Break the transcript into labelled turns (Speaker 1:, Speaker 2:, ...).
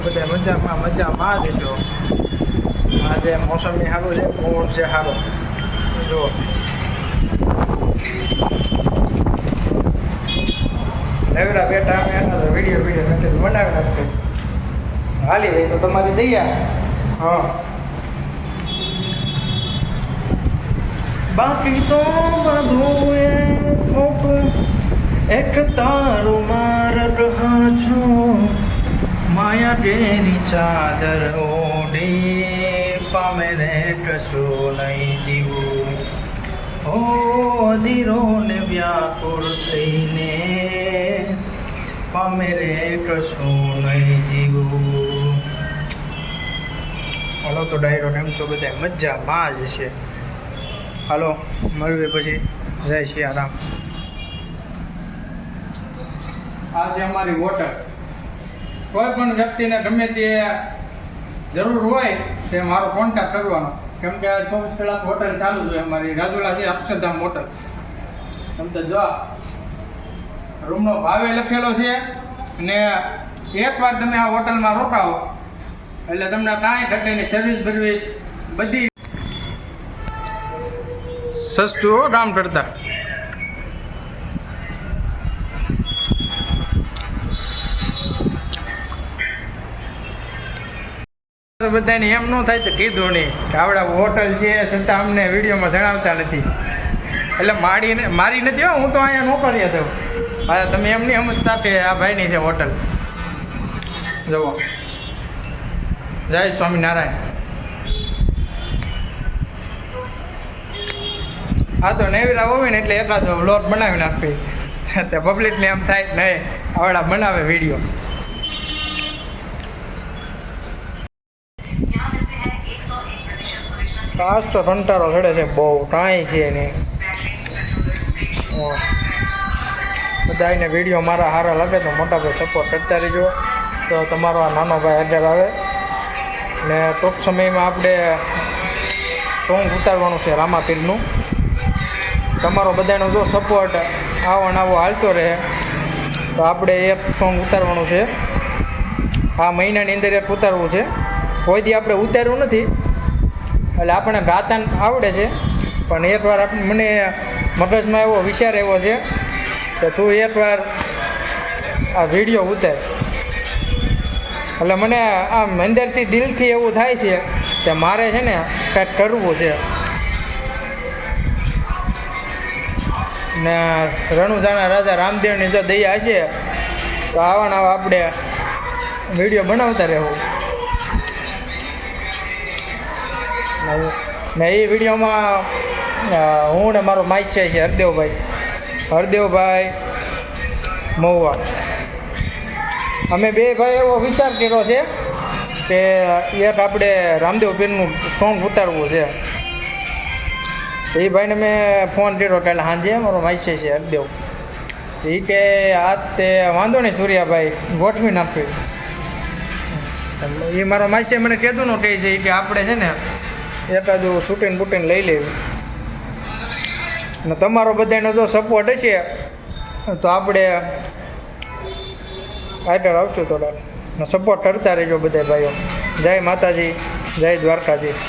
Speaker 1: બધા મજામાં જશો. આજે મોસમની સારું છે, પવન છે સારો. જો નવરા બેઠા અમે એના વિડીયો બનાવી નાખશે. હાલી જાય તો તમારી દયા. હા, બાકી તો બધું ખોટું, એક તારું માર રહા છો, માયા જેની ચાદર ઓઢી, પામે રે કશું નહીં જીવું. ઓ અધીરો ને વ્યાકુળ થઈને, પામે રે કશું નહીં જીવું. હાલો તો ડાયરો એમ તો બધા મજામાં જ છે. હાલો મળીએ પછી. જય સિયારામ. આ છે અમારી હોટલ. કોઈ પણ વ્યક્તિને ગમે તે જરૂર હોય તે મારો કોન્ટેક્ટ કરવાનો, કેમ કે 24 કલાક હોટલ ચાલુ છે અમારી. રાજુલા છે અક્ષરધામ હોટલ. તમે તો જો રૂમનો ભાવે લખેલો છે, અને એકવાર તમે આ હોટલમાં રોકાવો એટલે તમને કાંઈ ઘટેની સર્વિસ બર્વિસ બધી સસ્તું કામ કરતા. બધાને એમ ન થાય તો કીધું નહીં કે આપણા હોટલ છે છતાં અમને વિડીયોમાં જણાવતા નથી. એટલે મારી નથી હો, હું તો અહીંયા નોકરી હતો. હા, તમે એમ નહીં સમજતા કે આ ભાઈની છે હોટલ. જુઓ, જય સ્વામિનારાયણ. હા, તો નેવીરા હોય ને એટલે એકાદો વ્લોગ બનાવી નાખવી તો પબ્લિકને એમ થાય નહીં આવડા બનાવે વિડીયો. આજ તો કંટાળો ચડે છે બહુ, કાંઈ છે નહીં. બધાને વિડીયો મારા સારા લાગે તો મોટા ભાઈ સપોર્ટ કરતા રહીજો. તો તમારો આ નાનો ભાઈ હાજર આવે ને ટૂંક સમયમાં આપણે સોંગ ઉતારવાનું છે રામાપીરનું. તમારો બધાનો જો સપોર્ટ આવો ને આવો હાલતો રહે તો આપણે એક સોંગ ઉતારવાનું છે. આ મહિનાની અંદર એક ઉતારવું છે. કોઈથી આપણે ઉતાર્યું નથી, એટલે આપણને ગાતા આવડે છે, પણ એકવાર મને મગજમાં એવો વિચાર એવો છે કે તું એકવાર આ વિડીયો ઉતાર. એટલે મને આમ અંદરથી દિલથી એવું થાય છે કે મારે છે ને કંઈક કરવું છે. ને રણુજાના રાજા રામદેવની જો દયા હશે તો આવા ને આવા આપણે વિડીયો બનાવતા રહેવું. ને એ વિડીયોમાં હું ને મારો માઇક છે હરદેવભાઈ મહુવા. અમે બે ભાઈ એવો વિચાર કર્યો છે કે એક આપણે રામદેવ પીરનું સોંગ ઉતારવું છે. એ ભાઈને મેં ફોન કર્યો કાલે સાંજે, મારો માઇક છે હરદેવ. એ કે આ તે વાંધો નહીં સૂર્યાભાઈ ગોઠવી નાખ્યું. એ મારો માઇક છે મને કહેતું ન કહે છે કે આપણે છે ને એકાદું શૂટીને લઈ લેવી. ને તમારો બધાનો જો સપોર્ટ હશે તો આપણે આગળ આવશું થોડા. ને સપોર્ટ કરતા રહેજો બધા ભાઈઓ. જય માતાજી, જય દ્વારકાધીશ.